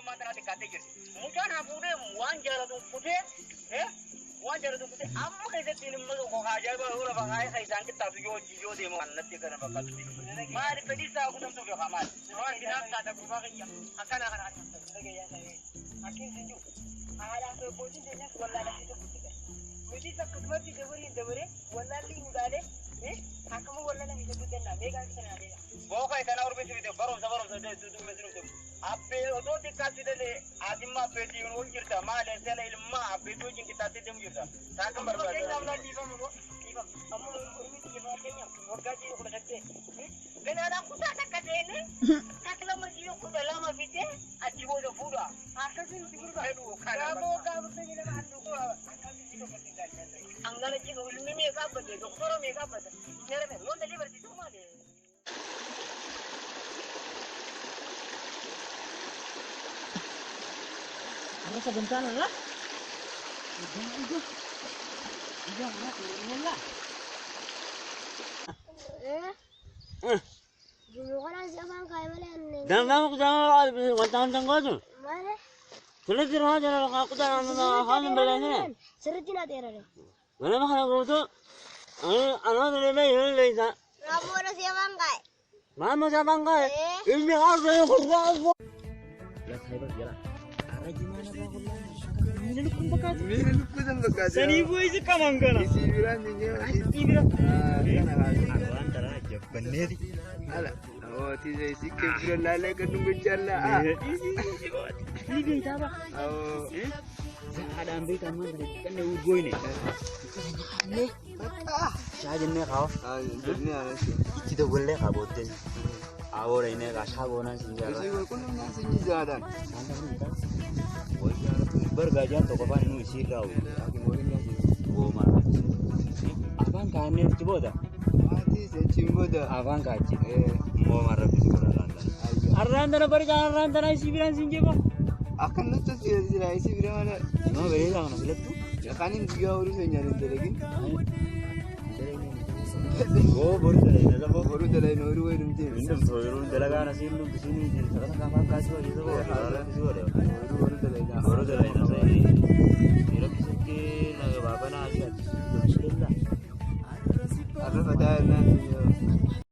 ما ترى تكاتيجر مجان هبوده وان جرادو كده وان جرادو كده أما كده تين ملو كهاجر بقوله بقى خيزان كده تجو جيو دي ما نتي كنا بقى ما أعرف بدي ساعة كده تجو كمان ما كنا كذا كوبا كيا أكان أكين سنجو على كبودي جنس ولا لا كده مجھے سب خدمت کی دبرے ولا لين دالے حكم ولا لا كده بدنا ميغا كنا دي वो काय kana और बेच दे बरोबर दे तू मेजरू दे आपे तो दिक्कत दे आदिमा पेटी उन गिरता माले सेले इल्मा आपे तो जिंकी ताते दम गिरता ताकम बरबाद हमला दीपम हम उर्मी की बात है होगा जी को सकते लेना ना कुछ तक देने takla मर्जियों को दला में बीते अच्छी वो जो पूरा आकर से बिल्कुल है वो खाना वो का बता के ना को अंगल जी को उल्मी में का बता डॉक्टर में का बता मेरे में वो डिलीवर की तुम आले Ada sebentar lah. Udah. Jumlah zaman kaya mana ni? Jangan aku jangan wantan tu. Mana? Sulit dirah jangan aku jangan hal yang berlain. Serius nak tiada ni. Mana makan aku tu? Anak tu lebih leza. Ramu orang siapa angkai? Mama siapa angkai? Ini aku yang kurang. Ya saya berjalan. Arah gimana bahulah? Minum kumbakat. Minum kumbakat. Seni ibu itu kamangkana. Isi biran juga. Isi biran. Aku antara aja bener. Alah. Oh, tidak isi kebiran lala kenung berjalan. Ini dia apa? Oh. Ada ambil taman dari kan dia ugo ini. Ni. Saya jenis kau. Jenis apa sih? Kita boleh kau boten. Awal ini rasa guna singgah. Saya gua pun nak sini jalan. Bergajian toko pan nu isi kau. Aku mau ni sih. Gua mana? Abang kan ni coba dah. Mati saya cimbo dah. Abang kaji. Mau marah bisik orang London. Arrandana perjalanan arrandana isi biran singgah apa? Akan lu tu sih isi biran mana? Mau beri lah mana bilet tu? Ya kan ini juga urus nyari lagi. Oh, baru dah. Baru dah lain orang itu. Minum soalnya dalam nasi minum di sini. Sekarang kapan kasih lagi tu?